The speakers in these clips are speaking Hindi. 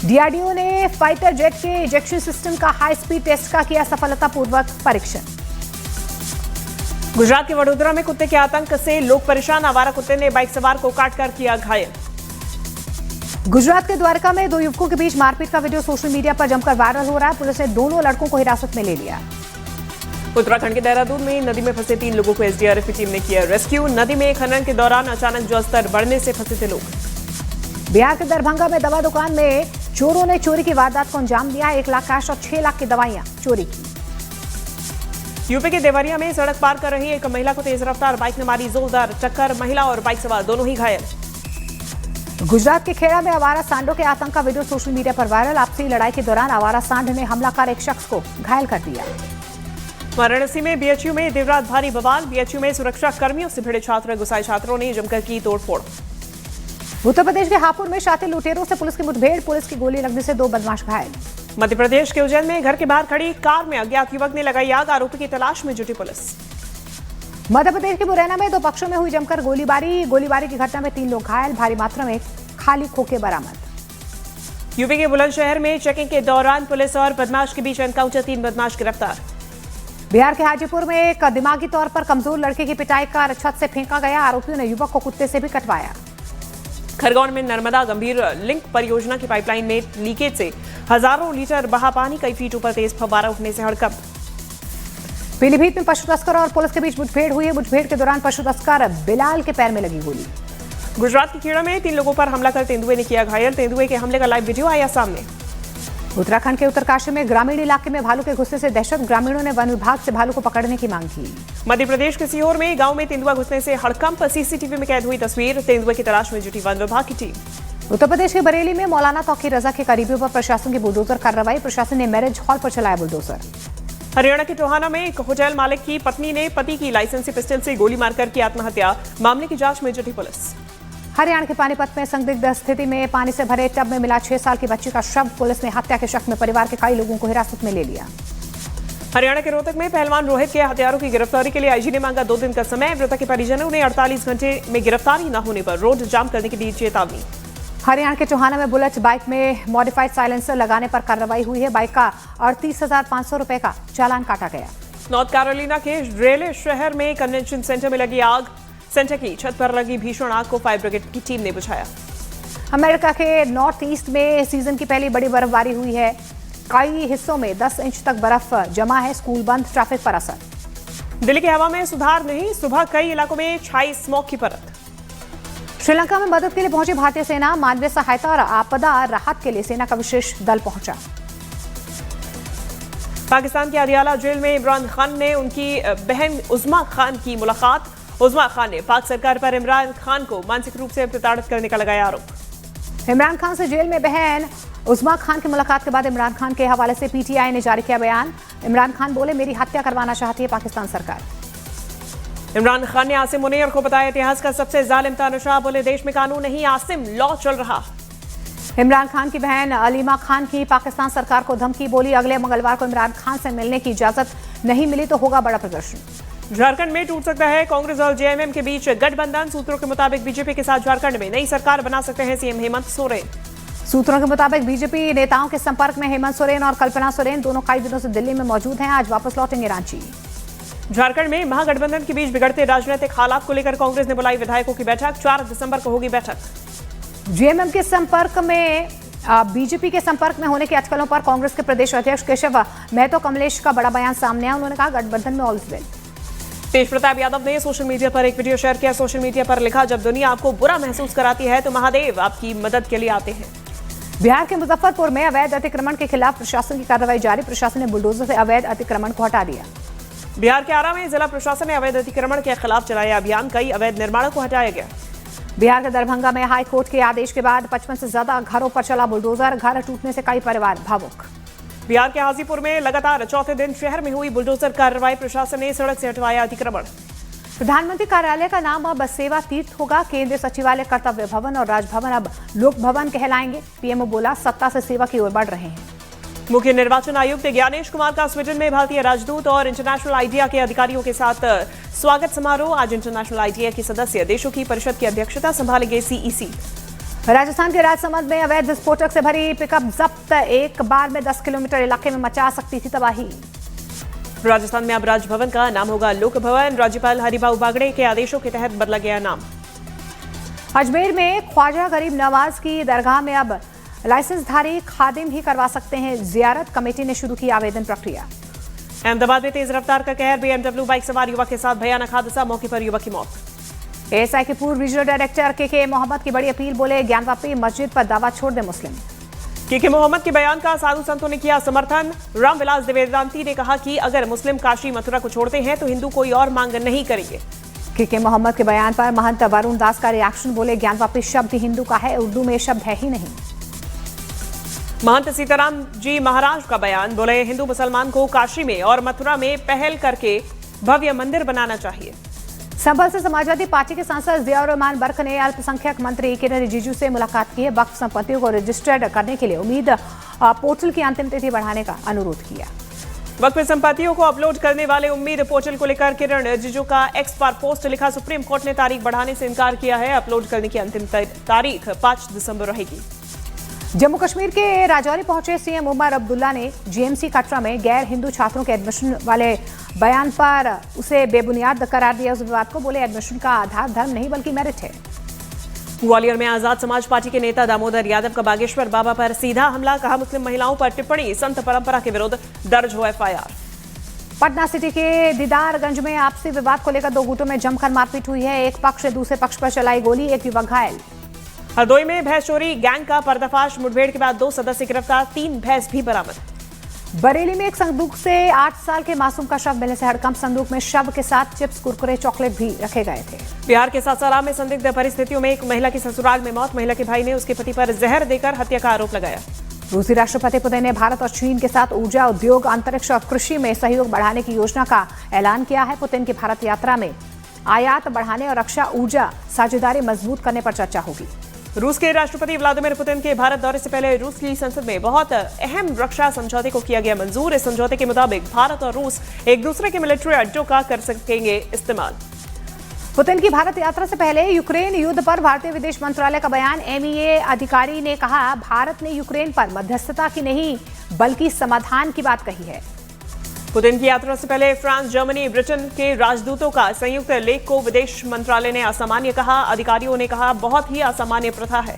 डीआरडीओ ने फाइटर जेट के इजेक्शन सिस्टम का हाई स्पीड टेस्ट का किया सफलतापूर्वक परीक्षण। गुजरात के वडोदरा में कुत्ते के आतंक से लोग परेशान। आवारा कुत्ते ने बाइक सवार को काटकर किया घायल। गुजरात के द्वारका में दो युवकों के बीच मारपीट का वीडियो सोशल मीडिया पर जमकर वायरल हो रहा है। पुलिस ने दोनों लड़कों को हिरासत में ले लिया। उत्तराखंड के देहरादून में नदी में फंसे 3 लोगों को एसडीआरएफ की टीम ने किया रेस्क्यू। नदी में खनन के दौरान अचानक जलस्तर बढ़ने से फंसे थे लोग। बिहार के दरभंगा में दवा दुकान में चोरों ने चोरी की वारदात को अंजाम दिया। 1 लाख कैश और 6 लाख की दवाइयां चोरी की। यूपी के देवरिया में सड़क पार कर रही एक महिला को तेज रफ्तार बाइक ने मारी जोरदार टक्कर। महिला और बाइक सवार दोनों ही घायल। गुजरात के खेड़ा में आवारा सांडों के आतंक का वीडियो सोशल मीडिया पर वायरल। आपसी लड़ाई के दौरान आवारा सांड ने हमला कर एक शख्स को घायल कर दिया। वाराणसी में बीएचयू में देर रात भारी बवाल। बीएचयू में सुरक्षा कर्मियों से भिड़े छात्र गुस्साए छात्रों ने जमकर की तोड़फोड़। उत्तर प्रदेश के हापुड़ में शातिर लुटेरों से पुलिस की मुठभेड़। पुलिस की गोली लगने से 2 बदमाश घायल। मध्य प्रदेश के उज्जैन में घर के बाहर खड़ी कार में अज्ञात युवक ने लगाई आग। आरोपी की तलाश में जुटी पुलिस। मध्य प्रदेश के मुरैना में 2 पक्षों में हुई जमकर गोलीबारी की घटना में 3 लोग घायल। भारी मात्रा में खाली खोखे बरामद। यूपी के बुलंदशहर में चेकिंग के दौरान पुलिस और बदमाश के बीच एनकाउंटर। 3 बदमाश गिरफ्तार। बिहार के हाजीपुर में एक दिमागी तौर पर कमजोर लड़के की पिटाई कर छत से फेंका गया। आरोपियों ने युवक को कुत्ते से भी कटवाया। खरगोन में नर्मदा गंभीर लिंक परियोजना की पाइपलाइन में लीकेज से हजारों लीटर बहा पानी। कई फीट ऊपर तेज फव्वारा उठने से हड़कंप। पीलीभीत में पशु तस्कर और पुलिस के बीच मुठभेड़ हुई है। मुठभेड़ के दौरान पशु तस्कर बिलाल के पैर में लगी गोली। गुजरात के खेड़ा में 3 लोगों पर हमला कर तेंदुए ने किया घायल। तेंदुए के हमले का लाइव वीडियो आया सामने। उत्तराखंड के उत्तरकाशी में ग्रामीण इलाके में भालू के गुस्से से दहशत। ग्रामीणों ने वन विभाग से भालू को पकड़ने की मांग की। मध्य प्रदेश के सीहोर में गांव में तेंदुआ घुसने से हड़कंप। सीसीटीवी में कैद हुई तस्वीर। तेंदुए की तलाश में जुटी वन विभाग की टीम। उत्तर प्रदेश के बरेली में मौलाना तौकीर रजा के करीबियों पर प्रशासन की बुलडोजर कार्रवाई। प्रशासन ने मैरिज हॉल पर चलाया बुलडोजर। हरियाणा के टोहाना में एक होटल मालिक की पत्नी ने पति की लाइसेंसी पिस्टल से गोली मारकर की आत्महत्या। मामले की जांच में जुटी पुलिस। हरियाणा के पानीपत में संदिग्ध स्थिति में पानी से भरे टब में मिला 6 साल की बच्ची का शव। पुलिस ने हत्या के शक में परिवार के कई लोगों को हिरासत में ले लिया। हरियाणा के रोहतक में पहलवान रोहित के हथियारों की गिरफ्तारी के लिए आईजी ने मांगा 2 दिन का समय। मृतक के परिजनों ने 48 घंटे में गिरफ्तारी न होने पर रोड जाम करने की दी चेतावनी। हरियाणा के टोहाना में बुलेट बाइक में मॉडिफाइड साइलेंसर लगाने पर कार्रवाई हुई है। बाइक का 38,500 रुपए का चालान काटा गया। नॉर्थ कैरोलिना के रेले शहर में कन्वेंशन सेंटर में लगी आग। सेंटर की छत पर लगी भीषण आग को फायर ब्रिगेड की टीम ने बुझाया। अमेरिका के नॉर्थ ईस्ट में सीजन की पहली बड़ी बर्फबारी हुई है। कई हिस्सों में 10 इंच तक बर्फ जमा है। स्कूल बंद, ट्रैफिक पर असर। दिल्ली की हवा में सुधार नहीं। सुबह कई इलाकों में छाई स्मॉग की परत। श्रीलंका में मदद के लिए पहुंची भारतीय सेना। मानवीय सहायता और आपदा राहत के लिए सेना का विशेष दल पहुंचा। पाकिस्तान के अदियाला जेल में इमरान खान ने उनकी बहन उज़्मा खान की मुलाकात। उज़्मा खान ने पाक सरकार पर इमरान खान को मानसिक रूप से प्रताड़ित करने का लगाया आरोप। इमरान खान से जेल में बहन उज़्मा खान की मुलाकात के बाद इमरान खान के हवाले से पीटीआई ने जारी किया बयान। इमरान खान बोले, मेरी हत्या करवाना चाहती है पाकिस्तान सरकार। इमरान खान ने आसिम मुनीर को बताया इतिहास का सबसे जालिम तानाशाह। बोले, देश में कानून नहीं, आसिम लॉ चल रहा। इमरान खान की बहन अलीमा खान की पाकिस्तान सरकार को धमकी। बोली, अगले मंगलवार को इमरान खान से मिलने की इजाजत नहीं मिली तो होगा बड़ा प्रदर्शन। झारखंड में टूट सकता है कांग्रेस और जेएमएम के बीच गठबंधन। सूत्रों के मुताबिक बीजेपी के साथ झारखंड में नई सरकार बना सकते हैं सीएम हेमंत सोरेन। सूत्रों के मुताबिक बीजेपी नेताओं के संपर्क में हेमंत सोरेन और कल्पना सोरेन दोनों कई दिनों से दिल्ली में मौजूद हैं। आज वापस लौटेंगे रांची। झारखंड में महागठबंधन के बीच बिगड़ते राजनीतिक हालात को लेकर कांग्रेस ने बुलाई विधायकों की बैठक। 4 दिसंबर को होगी बैठक। जेएमएम के संपर्क में बीजेपी के संपर्क में होने की अटकलों पर कांग्रेस के प्रदेश अध्यक्ष केशव महतो कमलेश का बड़ा बयान सामने आया। उन्होंने कहा, गठबंधन में ऑल इज वेल। तेज प्रताप यादव ने सोशल मीडिया पर एक वीडियो शेयर किया। सोशल मीडिया पर लिखा, जब दुनिया आपको बुरा महसूस कराती है तो महादेव आपकी मदद के लिए आते हैं। बिहार के मुजफ्फरपुर में अवैध अतिक्रमण के खिलाफ प्रशासन की कार्रवाई जारी। प्रशासन ने बुलडोजर से अवैध अतिक्रमण को हटा दिया। बिहार के आरा में जिला प्रशासन ने अवैध अतिक्रमण के खिलाफ चलाया अभियान। कई अवैध निर्माणों को हटाया गया। बिहार के दरभंगा में हाई कोर्ट के आदेश के बाद 55 से ज्यादा घरों पर चला बुलडोजर। घर टूटने से कई परिवार भावुक। बिहार के हाजीपुर में लगातार चौथे दिन शहर में हुई बुलडोजर कार्रवाई। प्रशासन ने सड़क से हटवाया अतिक्रमण। प्रधानमंत्री कार्यालय का नाम अब सेवा तीर्थ होगा। केंद्रीय सचिवालय कर्तव्य भवन और राजभवन अब लोक भवन कहलाएंगे। पीएमओ बोला, सत्ता से सेवा की ओर बढ़ रहे हैं। मुख्य निर्वाचन आयुक्त ज्ञानेश कुमार का स्वीडन में भारतीय राजदूत और इंटरनेशनल आइडिया के अधिकारियों के साथ स्वागत समारोह। आज इंटरनेशनल आइडिया के सदस्य देशों की परिषद की अध्यक्षता संभालेंगे सीईसी। राजस्थान के राजसमंद में अवैध विस्फोटक से भरी पिकअप जब्त, एक बार में 10 किलोमीटर इलाके में मचा सकती थी तबाही। राजस्थान में अब राजभवन का नाम होगा लोक भवन। राज्यपाल हरिभाऊ बागड़े के आदेशों के तहत बदला गया नाम। अजमेर में ख्वाजा गरीब नवाज की दरगाह में अब लाइसेंसधारी खादिम ही करवा सकते हैं जियारत, कमेटी ने शुरू की आवेदन प्रक्रिया। अहमदाबाद में तेज रफ्तार का कहर, BMW बाइक सवार युवक के साथ भयानक हादसा, मौके पर युवक की मौत। एएसआई के पूर्व रीजनल डायरेक्टर के मोहम्मद की बड़ी अपील, बोले ज्ञानवापी मस्जिद पर दावा छोड़ दे मुस्लिम। के मोहम्मद के बयान का साधु संतों ने किया समर्थन। रामविलास द्विवेदांती ने कहा कि अगर मुस्लिम काशी मथुरा को छोड़ते हैं तो हिंदू कोई और मांग नहीं करेंगे। के मोहम्मद के बयान पर महंत वरुण दास का रिएक्शन, बोले ज्ञानवापी शब्द हिंदू का है, उर्दू में शब्द है ही नहीं। महंत सीताराम जी महाराज का बयान, बोले हिंदू मुसलमान को काशी में और मथुरा में पहल करके भव्य मंदिर बनाना चाहिए। संभल से समाजवादी पार्टी के सांसद जियाउर रहमान बर्क ने अल्पसंख्यक मंत्री किरण रिजिजू से मुलाकात की है। वक्फ संपत्तियों को रजिस्टर्ड करने के लिए उम्मीद पोर्टल की अंतिम तिथि बढ़ाने का अनुरोध किया। वक्फ संपत्तियों को अपलोड करने वाले उम्मीद पोर्टल को लेकर किरण रिजिजू का एक्स पर पोस्ट लिखा, सुप्रीम कोर्ट ने तारीख बढ़ाने से इनकार किया है। अपलोड करने की अंतिम तारीख 5 दिसंबर रहेगी। जम्मू कश्मीर के राजौरी पहुंचे सीएम उमर अब्दुल्ला ने जीएमसी कटरा में गैर हिंदू छात्रों के एडमिशन वाले बयान पर उसे बेबुनियाद करार दिया। उस विवाद को, बोले एडमिशन का आधार धर्म नहीं बल्कि मेरिट है। ग्वालियर में आजाद समाज पार्टी के नेता दामोदर यादव का बागेश्वर बाबा पर सीधा हमला, कहा मुस्लिम महिलाओं पर टिप्पणी, संत परंपरा के विरुद्ध दर्ज हो एफआईआर। पटना सिटी के दीदारगंज में आपसी विवाद को लेकर दो गुटों में जमकर मारपीट हुई है। एक पक्ष ने दूसरे पक्ष पर चलाई गोली, एक युवक घायल। हरदोई में भैंस चोरी गैंग का पर्दाफाश, मुठभेड़ के बाद 2 सदस्य गिरफ्तार, 3 भैंस भी बरामद। बरेली में एक संदूक से 8 साल के मासूम का शव मिलने से हड़कंप, संदूक में शव के साथ चिप्स, कुरकुरे, चॉकलेट भी रखे गए थे। बिहार के सासाराम में संदिग्ध परिस्थितियों में एक महिला की ससुराल में मौत, महिला के भाई ने उसके पति पर जहर देकर हत्या का आरोप लगाया। रूसी राष्ट्रपति पुतिन ने भारत और चीन के साथ ऊर्जा, उद्योग, अंतरिक्ष और कृषि में सहयोग बढ़ाने की योजना का ऐलान किया है। पुतिन की भारत यात्रा में आयात बढ़ाने और रक्षा ऊर्जा साझेदारी मजबूत करने पर चर्चा होगी। रूस के राष्ट्रपति व्लादिमीर पुतिन के भारत दौरे से पहले रूस की संसद में बहुत अहम रक्षा समझौते को किया गया मंजूर। इस समझौते के मुताबिक भारत और रूस एक दूसरे के मिलिट्री अड्डों का कर सकेंगे इस्तेमाल। पुतिन की भारत यात्रा से पहले यूक्रेन युद्ध पर भारतीय विदेश मंत्रालय का बयान, एमईए अधिकारी ने कहा भारत ने यूक्रेन पर मध्यस्थता की नहीं बल्कि समाधान की बात कही है। पुतिन की यात्रा से पहले फ्रांस, जर्मनी, ब्रिटेन के राजदूतों का संयुक्त लेख को विदेश मंत्रालय ने असामान्य कहा। अधिकारियों ने कहा बहुत ही असामान्य प्रथा है।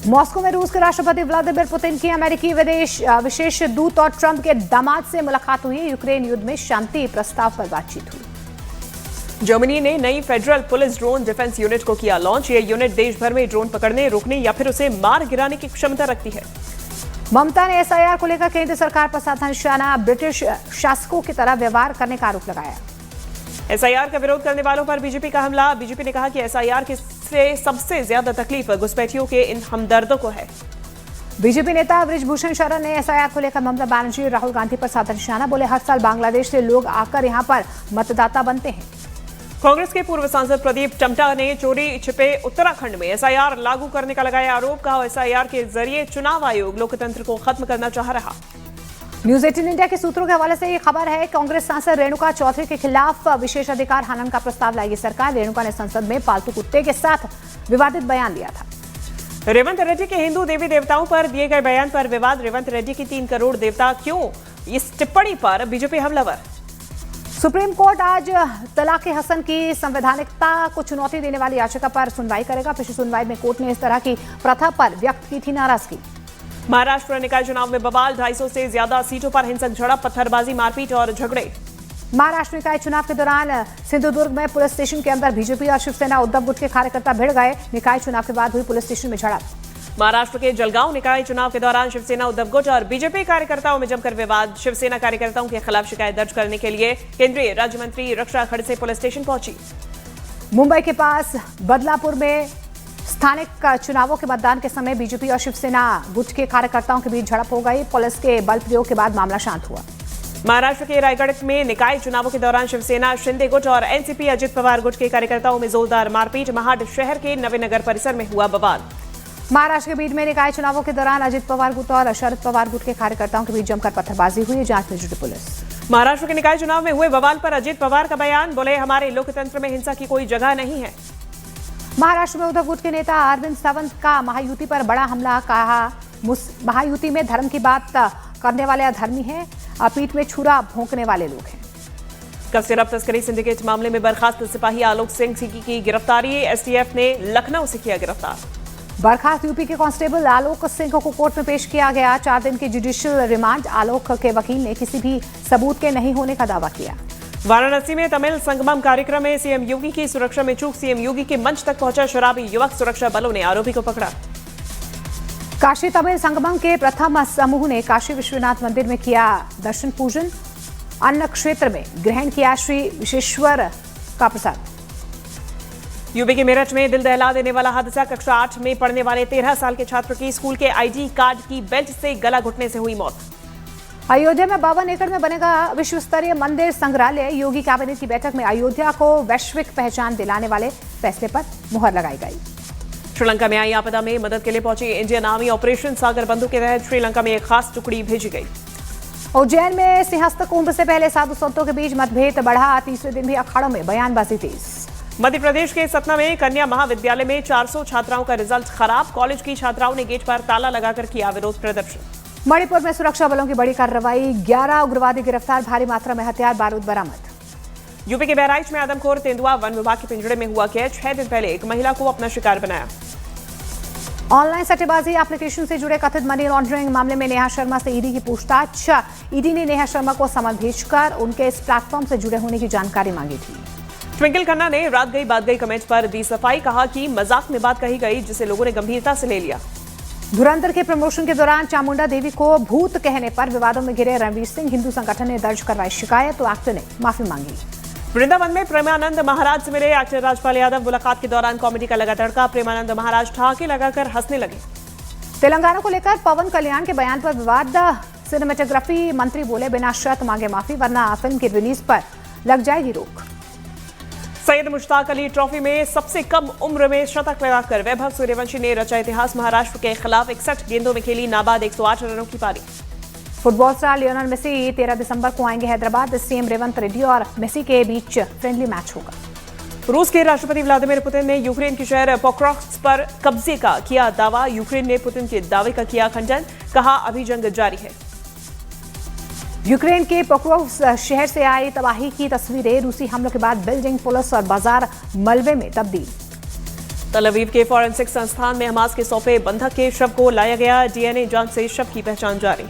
मॉस्को में रूस के राष्ट्रपति व्लादिमीर पुतिन की अमेरिकी विशेष दूत और ट्रंप के दामाद से मुलाकात हुई। यूक्रेन युद्ध में शांति प्रस्ताव पर बातचीत हुई। जर्मनी ने नई federal police drone defence unit को किया लॉन्च। यह यूनिट देश भर में ड्रोन पकड़ने, रोकने या फिर उसे मार गिराने की क्षमता रखती है। ममता ने एसआईआर को लेकर केंद्र सरकार पर साधा निशाना, ब्रिटिश शासकों की तरह व्यवहार करने का आरोप लगाया। एसआईआर का विरोध करने वालों पर बीजेपी का हमला। बीजेपी ने कहा कि एसआईआर से सबसे ज्यादा तकलीफ घुसपैठियों के इन हमदर्दों को है। बीजेपी नेता ब्रिजभूषण शरण ने एसआईआर को लेकर ममता बनर्जी, राहुल गांधी पर साधा निशाना, बोले हर साल बांग्लादेश से लोग आकर यहां पर मतदाता बनते हैं। कांग्रेस के पूर्व सांसद प्रदीप टमटा ने चोरी छिपे उत्तराखंड में एसआईआर लागू करने का लगाया आरोप। कहा एसआईआर के जरिए चुनाव आयोग लोकतंत्र को खत्म करना चाह रहा। न्यूज 18 इंडिया के सूत्रों के हवाले से ये खबर है, कांग्रेस सांसद रेणुका चौधरी के खिलाफ विशेषाधिकार हनन का प्रस्ताव लाएगी सरकार। रेणुका ने संसद में पालतू कुत्ते के साथ विवादित बयान दिया था। रेवंत रेड्डी के हिंदू देवी देवताओं पर दिए गए बयान पर विवाद। रेवंत रेड्डी की 3 करोड़ देवता क्यों, इस टिप्पणी पर बीजेपी हमलावर। सुप्रीम कोर्ट आज तलाक हसन की संवैधानिकता को चुनौती देने वाली याचिका पर सुनवाई करेगा। पिछली सुनवाई में कोर्ट ने इस तरह की प्रथा पर व्यक्त की थी नाराजगी। महाराष्ट्र निकाय चुनाव में बवाल, 250 से ज्यादा सीटों पर हिंसक झड़प, पत्थरबाजी, मारपीट और झगड़े। महाराष्ट्र निकाय चुनाव के दौरान सिंधुदुर्ग में पुलिस स्टेशन के अंदर बीजेपी और शिवसेना उद्धव गुट के कार्यकर्ता भिड़ गए। निकाय चुनाव के बाद हुई पुलिस स्टेशन में झड़प। महाराष्ट्र के जलगांव निकाय चुनाव के दौरान शिवसेना, उद्धव गुट और बीजेपी कार्यकर्ताओं में जमकर विवाद। शिवसेना कार्यकर्ताओं के खिलाफ शिकायत दर्ज करने के लिए केंद्रीय राज्य मंत्री रक्षा खड़से पुलिस स्टेशन पहुंची। मुंबई के पास बदलापुर में स्थानिक चुनावों के मतदान के समय बीजेपी और शिवसेना गुट के कार्यकर्ताओं के बीच झड़प हो गई। पुलिस के बल प्रयोग के बाद मामला शांत हुआ। महाराष्ट्र के रायगढ़ में निकाय चुनावों के दौरान शिवसेना, शिंदे गुट और एनसीपी अजित पवार गुट के कार्यकर्ताओं में जोरदार मारपीट। महाड शहर के नवीनगर परिसर में हुआ बवाल। महाराष्ट्र के बीड में निकाय चुनावों के दौरान अजित पवार गुट और शरद पवार गुट के कार्यकर्ताओं के बीच जमकर पत्थरबाजी हुई। जांच में जुटी पुलिस। महाराष्ट्र के निकाय चुनाव में हुए बवाल पर अजित पवार का बयान, बोले हमारे लोकतंत्र में हिंसा की कोई जगह नहीं है। महाराष्ट्र में उद्धव गुट के नेता अरविंद सावंत का महायुति पर बड़ा हमला, कहा महायुति में धर्म की बात करने वाले अधर्मी हैं, पीठ में छुरा भोंकने वाले लोग हैं। शराब तस्करी सिंडिकेट मामले में बर्खास्त सिपाही आलोक सिंह सिक्की की गिरफ्तारी, एसटीएफ ने लखनऊ से किया गिरफ्तार। बर्खास्त यूपी के कांस्टेबल आलोक सिंह को कोर्ट में पेश किया गया। 4 दिन की जुडिशियल रिमांड। आलोक के वकील ने किसी भी सबूत के नहीं होने का दावा किया। वाराणसी में तमिल संगमम कार्यक्रम में सीएम योगी की सुरक्षा में चूक, सीएम योगी के मंच तक पहुंचा शराबी युवक, सुरक्षा बलों ने आरोपी को पकड़ा। काशी तमिल संगमम के प्रथम समूह ने काशी विश्वनाथ मंदिर में किया दर्शन पूजन। अन्न क्षेत्र में ग्रहण किया श्री विश्वेश्वर का प्रसाद। यूपी के मेरठ में दिल दहला देने वाला हादसा, कक्षा 8 में पढ़ने वाले 13 साल के छात्र की स्कूल के आईडी कार्ड की बेल्ट से गला घुटने से हुई मौत। अयोध्या में 52 एकड़ में बनेगा विश्व स्तरीय मंदिर संग्रहालय। योगी कैबिनेट की बैठक में अयोध्या को वैश्विक पहचान दिलाने वाले फैसले पर मुहर लगाई गई। श्रीलंका में आई आपदा में मदद के लिए पहुंची इंडियन आर्मी। ऑपरेशन सागर बंधु के तहत श्रीलंका में एक खास टुकड़ी भेजी गई। उज्जैन में सिंहस्थ कुंभ से पहले साधु संतों के बीच मतभेद बढ़ा। तीसरे दिन भी अखाड़ों में बयानबाजी तेज। मध्य प्रदेश के सतना में कन्या महाविद्यालय में 400 छात्राओं का रिजल्ट खराब। कॉलेज की छात्राओं ने गेट पर ताला लगाकर किया विरोध प्रदर्शन। मणिपुर में सुरक्षा बलों की बड़ी कार्रवाई, 11 उग्रवादी गिरफ्तार, भारी मात्रा में हथियार बारूद बरामद। यूपी के बहराइच में आदमखोर तेंदुआ वन विभाग के पिंजड़े में हुआ कैद। 6 दिन पहले एक महिला को अपना शिकार बनाया। ऑनलाइन सट्टेबाजी एप्लीकेशन से जुड़े कथित मनी लॉन्ड्रिंग मामले में नेहा शर्मा से ईडी की पूछताछ। ईडी ने नेहा शर्मा को समन भेजकर उनके इस प्लेटफॉर्म से जुड़े होने की जानकारी मांगी थी। ट्विंकल खन्ना ने रात गई बात गई कमेंट पर दी सफाई, कहा कि मजाक में बात कही गई जिसे लोगों ने गंभीरता से ले लिया। धुरंधर के प्रमोशन के दौरान चामुंडा देवी को भूत कहने पर विवादों में घिरे रणवीर सिंह। हिंदू संगठन ने दर्ज करवाई शिकायत, तो एक्टर ने माफी मांगी। वृंदावन में प्रेमानंद महाराज से मिले एक्टर राजपाल यादव। मुलाकात के दौरान कॉमेडी का लगा तड़का। प्रेमानंद महाराज ठहाके लगाकर हंसने लगे। तेलंगाना को लेकर पवन कल्याण के बयान पर विवाद। सिनेमेटोग्राफी मंत्री बोले बिना शर्त मांगे माफी, वरना फिल्म की रिलीज पर लग जाएगी रोक। सैयद मुश्ताक अली ट्रॉफी में सबसे कम उम्र में शतक लगाकर वैभव सूर्यवंशी ने रचा इतिहास। महाराष्ट्र के खिलाफ 61 गेंदों में खेली नाबाद 108 रनों की पारी। फुटबॉल स्टार लियोनेल मेसी 13 दिसंबर को आएंगे हैदराबाद। सीएम रेवंत रेड्डी और मेसी के बीच फ्रेंडली मैच होगा। रूस के राष्ट्रपति व्लादिमीर पुतिन ने यूक्रेन के शहर पोक्रोव्स्क पर कब्जे का किया दावा। यूक्रेन ने पुतिन के दावे का किया खंडन, कहा अभी जंग जारी है। यूक्रेन के पोक्रोव्स्क शहर से आई तबाही की तस्वीरें। रूसी हमलों के बाद बिल्डिंग, पुलिस और बाजार मलबे में तब्दील। तल अवीव के फॉरेंसिक संस्थान में हमास के सौंपे बंधक के शव को लाया गया। डीएनए जांच से शव की पहचान जारी।